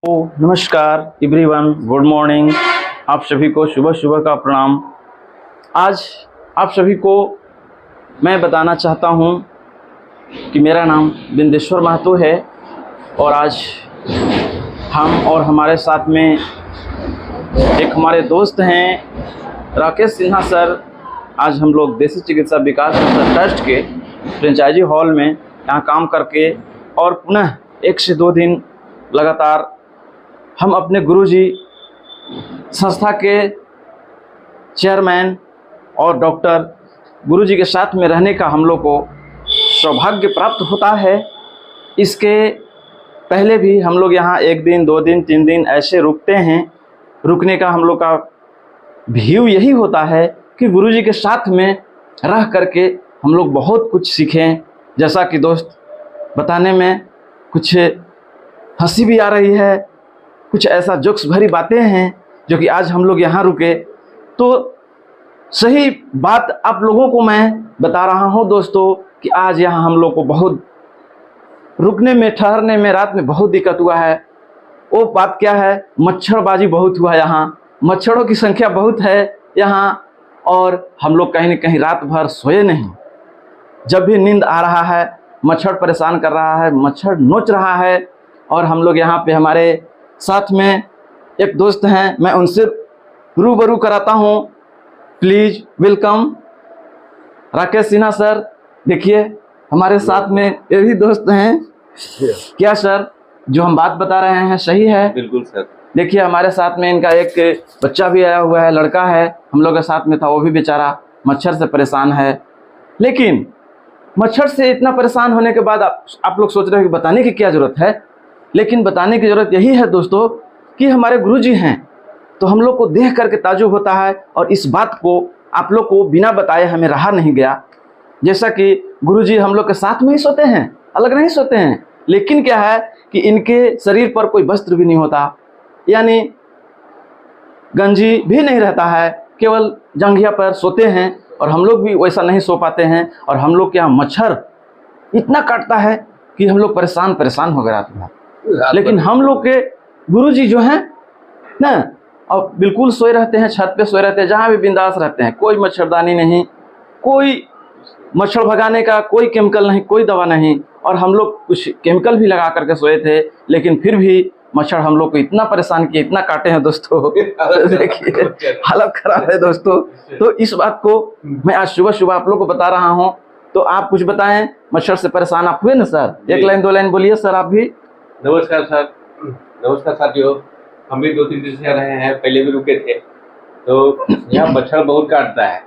नमस्कार everyone, good morning. आप सभी को सुबह सुबह का प्रणाम। आज आप सभी को मैं बताना चाहता हूं कि मेरा नाम बिंदेश्वर महतो है और आज हम और हमारे साथ में एक हमारे दोस्त हैं राकेश सिन्हा सर। आज हम लोग देसी चिकित्सा विकास ट्रस्ट के फ्रेंचाइजी हॉल में यहाँ काम करके और पुनः 1 से 2 दिन लगातार हम अपने गुरुजी संस्था के चेयरमैन और डॉक्टर गुरुजी के साथ में रहने का हम लोग को सौभाग्य प्राप्त होता है। इसके पहले भी हम लोग यहाँ 1 दिन 2 दिन 3 दिन ऐसे रुकते हैं। रुकने का हम लोग का व्यू यही होता है कि गुरुजी के साथ में रह करके हम लोग बहुत कुछ सीखें। जैसा कि दोस्त बताने में कुछ हंसी भी आ रही है, कुछ ऐसा जोक्स भरी बातें हैं जो कि आज हम लोग यहाँ रुके। तो सही बात आप लोगों को मैं बता रहा हूँ दोस्तों कि आज यहाँ हम लोग को बहुत रुकने में, ठहरने में, रात में बहुत दिक्कत हुआ है। वो बात क्या है, मच्छरबाजी बहुत हुआ यहाँ, मच्छरों की संख्या बहुत है यहाँ और हम लोग कहीं न कहीं रात भर सोए नहीं। जब भी नींद आ रहा है मच्छर परेशान कर रहा है, मच्छर नोच रहा है। और हम लोग यहाँ पे हमारे साथ में एक दोस्त हैं, मैं उनसे रूबरू कराता हूँ। Please welcome Rakesh Sinha sir. देखिए हमारे साथ में ये भी दोस्त हैं। क्या सर जो हम बात बता रहे हैं सही है? बिल्कुल सर। देखिए हमारे साथ में इनका एक बच्चा भी आया हुआ है, लड़का है, हम लोग के साथ में था। वो भी बेचारा मच्छर से परेशान है। लेकिन मच्छर से इतना परेशान होने के बाद आप लोग सोच रहे हो कि बताने की क्या ज़रूरत है। लेकिन बताने की ज़रूरत यही है दोस्तों कि हमारे गुरुजी हैं, तो हम लोग को देख करके ताज्जुब होता है। और इस बात को आप लोग को बिना बताए हमें रहा नहीं गया। जैसा कि गुरुजी हम लोग के साथ में ही सोते हैं, अलग नहीं सोते हैं। लेकिन क्या है कि इनके शरीर पर कोई वस्त्र भी नहीं होता, यानी गंजी भी नहीं रहता है, केवल जंघिया पर सोते हैं। और हम लोग भी वैसा नहीं सो पाते हैं। और हम लोग के यहाँ मच्छर इतना काटता है कि हम लोग परेशान हो गए रात में। लेकिन हम लोग के गुरुजी जो हैं ना, अब बिल्कुल सोए रहते हैं, छत पे सोए रहते हैं, जहाँ भी बिंदास रहते हैं। कोई मच्छरदानी नहीं, कोई मच्छर भगाने का कोई केमिकल नहीं, कोई दवा नहीं। और हम लोग कुछ केमिकल भी लगा करके सोए थे, लेकिन फिर भी मच्छर हम लोग को इतना परेशान किए, इतना काटे हैं दोस्तों। देखिए हालत खराब है दोस्तों। तो इस बात को मैं आज सुबह सुबह आप लोग को बता रहा हूँ। तो आप कुछ बताएं, मच्छर से परेशान आप हुए ना सर? 1 लाइन 2 लाइन बोलिए सर आप भी। नमस्कार सर। नमस्कार साथियों। हम भी 2-3 दिन से रहे हैं, पहले भी रुके थे। तो यहाँ मच्छर बहुत काटता है।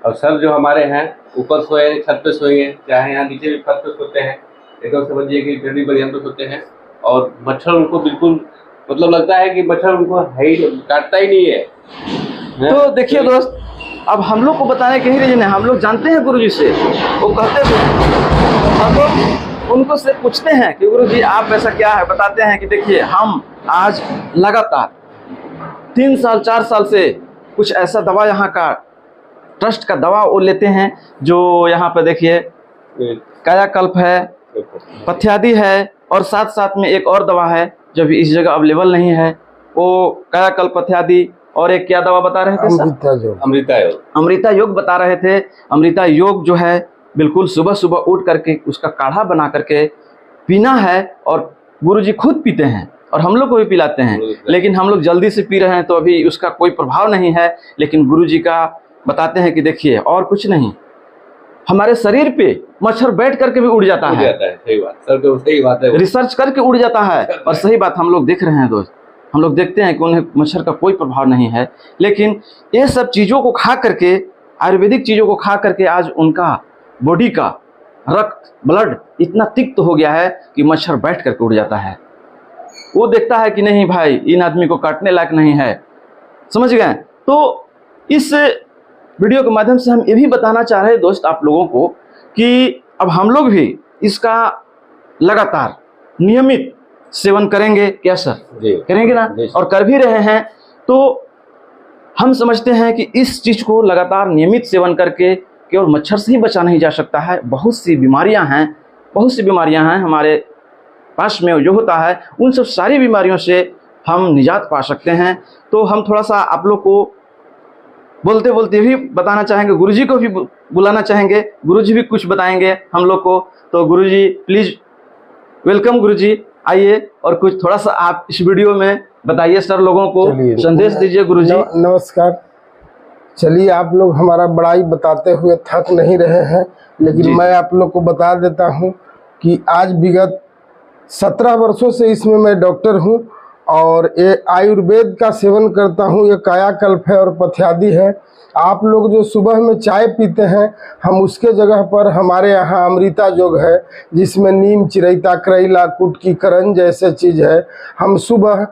और सर जो हमारे हैं ऊपर सोए, छत पे सोए, चाहे यहाँ नीचे भी छत पे सोते हैं, एकदम समझिए कि ठंडी बढ़िया पे सोते हैं। और मच्छर उनको बिल्कुल मतलब लगता है कि मच्छर उनको है ही, काटता ही नहीं है। तो देखिए दोस्त, अब हम लोग को बताने के ही रीजन है, हम लोग जानते हैं गुरुजी से, वो कहते थे, हम लोग उनको से पूछते हैं कि गुरुजी आप ऐसा क्या है, बताते हैं कि देखिए हम आज लगातार 3 साल 4 साल से कुछ ऐसा दवा यहाँ का ट्रस्ट का दवा वो लेते हैं, जो यहाँ पर देखिए कायाकल्प है, पथ्यादि है, और साथ साथ में एक और दवा है जो भी इस जगह अवेलेबल नहीं है। वो कायाकल्प, पथ्यादि और एक क्या दवा बता रहे थे सर? अमृता योग बता रहे थे। अमृता योग जो है बिल्कुल सुबह सुबह उठ करके उसका काढ़ा बना करके पीना है। और गुरुजी खुद पीते हैं और हम लोग को भी पिलाते हैं। लेकिन हम लोग जल्दी से पी रहे हैं तो अभी उसका कोई प्रभाव नहीं है। लेकिन गुरुजी का बताते हैं कि देखिए और कुछ नहीं, हमारे शरीर पे मच्छर बैठ करके भी उड़ जाता है। सही बात सर, तो सही बात है, रिसर्च करके उड़ जाता है। और सही बात हम लोग देख रहे हैं दोस्त, हम लोग देखते हैं कि उन्हें मच्छर का कोई प्रभाव नहीं है। लेकिन ये सब चीज़ों को खा करके, आयुर्वेदिक चीज़ों को खा करके आज उनका बॉडी का रक्त, ब्लड इतना तिक्त हो गया है कि मच्छर बैठ करके उड़ जाता है। वो देखता है कि नहीं भाई, इन आदमी को काटने लायक नहीं है। समझ गए? तो इस वीडियो के माध्यम से हम ये भी बताना चाह रहे हैं दोस्त आप लोगों को कि अब हम लोग भी इसका लगातार नियमित सेवन करेंगे। क्या सर? जी करेंगे ना? और कर भी रहे हैं। तो हम समझते हैं कि इस चीज़ को लगातार नियमित सेवन करके केवल मच्छर से ही बचा नहीं जा सकता है। बहुत सी बीमारियां हैं हमारे पास में जो होता है उन सब सारी बीमारियों से हम निजात पा सकते हैं। तो हम थोड़ा सा आप लोग को बोलते बोलते भी बताना चाहेंगे, गुरुजी को भी बुलाना चाहेंगे, गुरुजी भी कुछ बताएंगे हम लोग को। तो गुरुजी प्लीज़ वेलकम गुरुजी, आइए और कुछ थोड़ा सा आप इस वीडियो में बताइए सर लोगों को, संदेश दीजिए गुरुजी। नमस्कार। चलिए, आप लोग हमारा बड़ाई बताते हुए थक नहीं रहे हैं, लेकिन मैं आप लोग को बता देता हूं कि आज विगत 17 वर्षों से इसमें मैं डॉक्टर हूं और ये आयुर्वेद का सेवन करता हूं। ये कायाकल्प है और पथ्यादि है। आप लोग जो सुबह में चाय पीते हैं, हम उसके जगह पर हमारे यहाँ अमृता योग है, जिसमें नीम, चिरैता, करेला, कुटकी, करंज जैसे चीज़ है। हम सुबह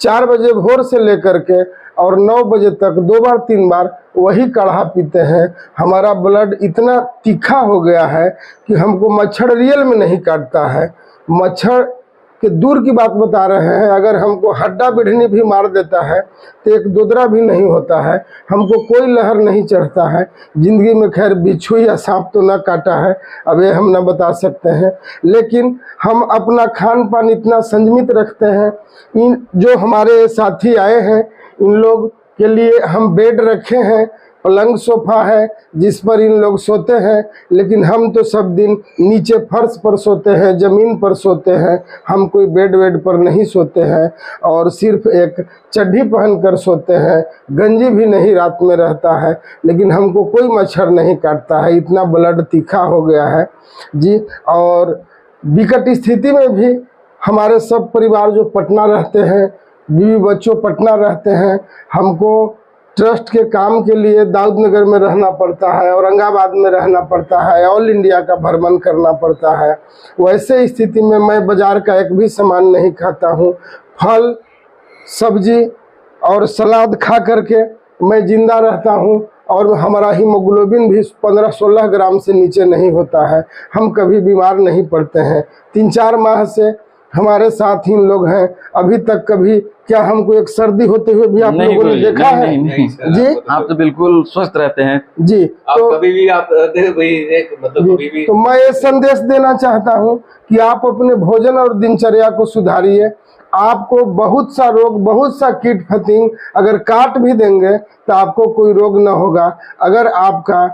4 बजे भोर से लेकर के और 9 बजे तक 2 बार 3 बार वही काढ़ा पीते हैं। हमारा ब्लड इतना तीखा हो गया है कि हमको मच्छर रियल में नहीं काटता है। मच्छर के दूर की बात बता रहे हैं, अगर हमको हड्डा बिढ़नी भी मार देता है तो एक दोदरा भी नहीं होता है, हमको कोई लहर नहीं चढ़ता है। ज़िंदगी में खैर बिच्छू या सांप तो ना काटा है, अब ये हम ना बता सकते हैं, लेकिन हम अपना खान पान इतना संयमित रखते हैं। इन जो हमारे साथी आए हैं, इन लोग के लिए हम बेड रखे हैं, पलंग सोफा है जिस पर इन लोग सोते हैं, लेकिन हम तो सब दिन नीचे फर्श पर सोते हैं, ज़मीन पर सोते हैं। हम कोई बेड वेड पर नहीं सोते हैं और सिर्फ एक चड्ढी पहन कर सोते हैं। गंजी भी नहीं रात में रहता है, लेकिन हमको कोई मच्छर नहीं काटता है। इतना ब्लड तीखा हो गया है जी। और विकट स्थिति में भी हमारे सब परिवार जो पटना रहते हैं, बीवी बच्चों पटना रहते हैं, हमको ट्रस्ट के काम के लिए दाऊदनगर में रहना पड़ता है, औरंगाबाद में रहना पड़ता है, ऑल इंडिया का भ्रमण करना पड़ता है। वैसे स्थिति में मैं बाज़ार का एक भी सामान नहीं खाता हूँ। फल, सब्जी और सलाद खा करके मैं ज़िंदा रहता हूँ और हमारा हीमोग्लोबिन भी 15-16 ग्राम से नीचे नहीं होता है। हम कभी बीमार नहीं पड़ते हैं। 3-4 माह से हमारे साथ ही लोग हैं। अभी तक कभी क्या हमको एक सर्दी होते हुए भी आप लोगों ने देखा है? नहीं, जी, आप तो बिल्कुल स्वस्थ रहते हैं जी। तो कभी भी आप मतलब कभी भी तो मैं ये संदेश देना चाहता हूँ कि आप अपने भोजन और दिनचर्या को सुधारिए। आपको बहुत सा रोग, बहुत सा कीट फतिंग अगर काट भी देंगे तो आपको कोई रोग न होगा। अगर आपका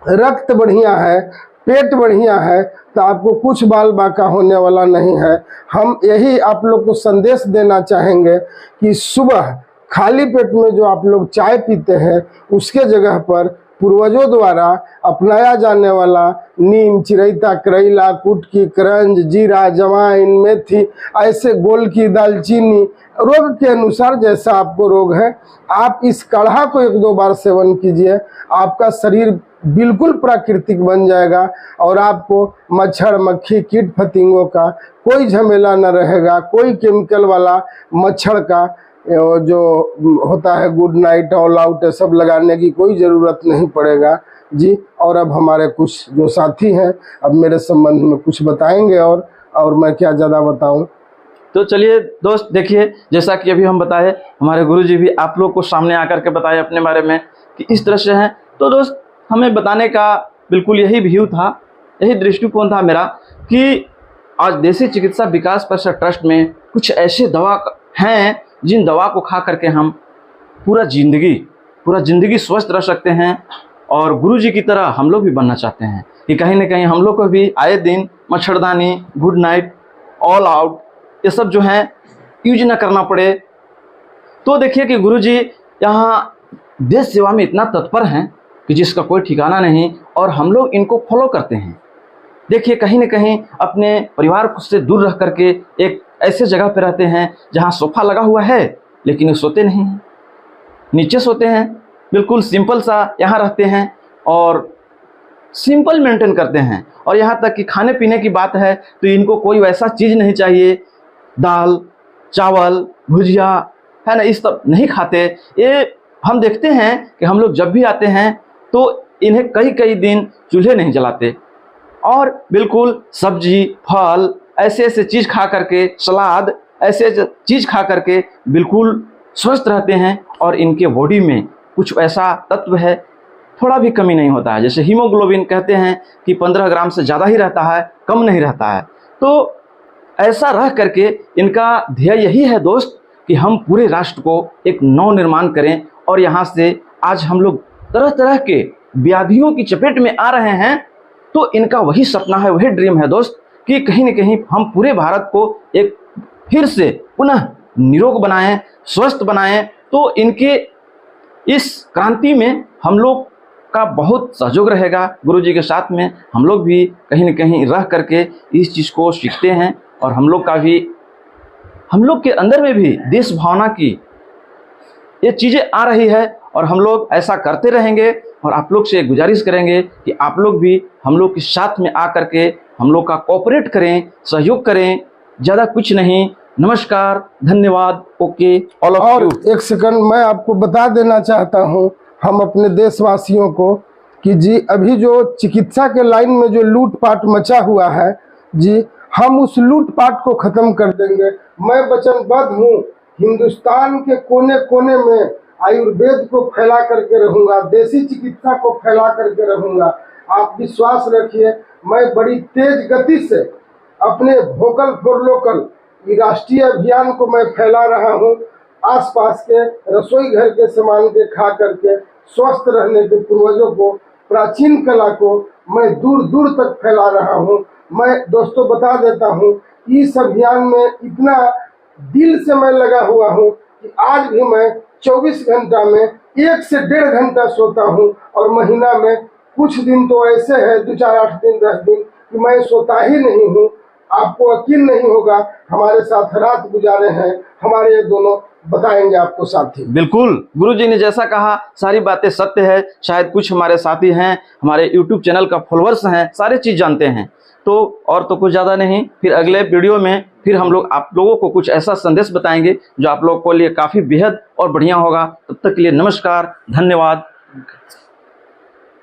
रक्त बढ़िया है, पेट बढ़िया है, तो आपको कुछ बाल बाका होने वाला नहीं है। हम यही आप लोग को संदेश देना चाहेंगे कि सुबह खाली पेट में जो आप लोग चाय पीते हैं, उसके जगह पर पूर्वजों द्वारा अपनाया जाने वाला नीम, चिरैता, करेला, कुटकी, करंज, जीरा, जवाइन, मेथी, ऐसे गोलकी, दालचीनी, रोग के अनुसार जैसा आपको रोग है, आप इस काढ़ा को 1-2 बार सेवन कीजिए। आपका शरीर बिल्कुल प्राकृतिक बन जाएगा और आपको मच्छर, मक्खी, कीट फतिंगों का कोई झमेला न रहेगा। कोई केमिकल वाला मच्छर का जो होता है गुड नाइट, ऑल आउट, सब लगाने की कोई ज़रूरत नहीं पड़ेगा जी। और अब हमारे कुछ जो साथी हैं अब मेरे संबंध में कुछ बताएंगे और मैं क्या ज़्यादा बताऊं। तो चलिए दोस्त, देखिए जैसा कि अभी हम बताए, हमारे गुरुजी भी आप लोग को सामने आकर के बताए अपने बारे में कि इस तरह से हैं। तो दोस्त, हमें बताने का बिल्कुल यही व्यू था, यही दृष्टिकोण था मेरा कि आज देसी चिकित्सा विकास परिषद ट्रस्ट में कुछ ऐसे दवा हैं जिन दवा को खा करके हम पूरा ज़िंदगी स्वस्थ रह सकते हैं। और गुरुजी की तरह हम लोग भी बनना चाहते हैं कि कहीं ना कहीं हम लोग को भी आए दिन मच्छरदानी, गुड नाइट, ऑल आउट, ये सब जो हैं यूज ना करना पड़े। तो देखिए कि गुरुजी यहाँ देश सेवा में इतना तत्पर हैं कि जिसका कोई ठिकाना नहीं, और हम लोग इनको फॉलो करते हैं। देखिए कहीं ना कहीं अपने परिवार से दूर रह करके एक ऐसे जगह पे रहते हैं जहाँ सोफा लगा हुआ है, लेकिन वो सोते नहीं हैं, नीचे सोते हैं, बिल्कुल सिंपल सा यहाँ रहते हैं और सिंपल मेंटेन करते हैं। और यहाँ तक कि खाने पीने की बात है तो इनको कोई वैसा चीज़ नहीं चाहिए, दाल, चावल, भुजिया, है ना, इस सब नहीं खाते। ये हम देखते हैं कि हम लोग जब भी आते हैं तो इन्हें कई दिन चूल्हे नहीं जलाते और बिल्कुल सब्जी, फल, ऐसे चीज़ खा करके, सलाद, ऐसे चीज़ खा करके बिल्कुल स्वस्थ रहते हैं। और इनके बॉडी में कुछ ऐसा तत्व है, थोड़ा भी कमी नहीं होता है। जैसे हीमोग्लोबिन कहते हैं कि 15 ग्राम से ज़्यादा ही रहता है, कम नहीं रहता है। तो ऐसा रह करके इनका ध्येय यही है दोस्त कि हम पूरे राष्ट्र को एक नव निर्माण करें। और यहाँ से आज हम लोग तरह तरह के व्याधियों की चपेट में आ रहे हैं, तो इनका वही सपना है, वही ड्रीम है दोस्त कि कहीं न कहीं हम पूरे भारत को एक फिर से पुनः निरोग बनाएं, स्वस्थ बनाएं। तो इनके इस क्रांति में हम लोग का बहुत सहयोग रहेगा। गुरुजी के साथ में हम लोग भी कहीं न कहीं रह करके इस चीज़ को सीखते हैं, और हम लोग के अंदर में भी देश भावना की ये चीज़ें आ रही है, और हम लोग ऐसा करते रहेंगे। और आप लोग से गुजारिश करेंगे कि आप लोग भी हम लोग के साथ में आ करके हम लोग का कोऑपरेट करें, सहयोग करें, ज़्यादा कुछ नहीं। नमस्कार, धन्यवाद, ओके ऑल ऑफ और यू। एक सेकंड मैं आपको बता देना चाहता हूं हम अपने देशवासियों को कि जी अभी जो चिकित्सा के लाइन में जो लूटपाट मचा हुआ है जी, हम उस लूटपाट को खत्म कर देंगे। मैं वचनबद्ध हूं, हिंदुस्तान के कोने कोने में आयुर्वेद को फैला करके रहूंगा, देसी चिकित्सा को फैला करके रहूंगा। आप विश्वास रखिए, मैं बड़ी तेज गति से अपने वोकल फॉर लोकल राष्ट्रीय अभियान को मैं फैला रहा हूं। आसपास के रसोई घर के सामान के खा करके स्वस्थ रहने के पूर्वजों को, प्राचीन कला को मैं दूर दूर तक फैला रहा हूं। मैं दोस्तों बता देता हूं, इस अभियान में इतना दिल से मैं लगा हुआ हूं कि आज भी मैं 24 घंटा में 1 से 1.5 घंटा सोता हूं, और महीना में कुछ दिन तो ऐसे है 2, 4, 8 दिन 10 दिन कि मैं सोता ही नहीं हूं। आपको यकीन नहीं होगा, हमारे साथ रात गुजारे हैं हमारे ये दोनों, बताएंगे आपको साथी। बिल्कुल, गुरुजी ने जैसा कहा सारी बातें सत्य है। शायद कुछ हमारे साथी हैं, हमारे YouTube चैनल का फॉलोअर्स हैं, सारे चीज़ जानते हैं। तो और तो कुछ ज़्यादा नहीं, फिर अगले वीडियो में फिर हम लोग आप लोगों को कुछ ऐसा संदेश बताएंगे जो आप लोगों के लिए काफ़ी बेहद और बढ़िया होगा। तब तक के लिए नमस्कार, धन्यवाद।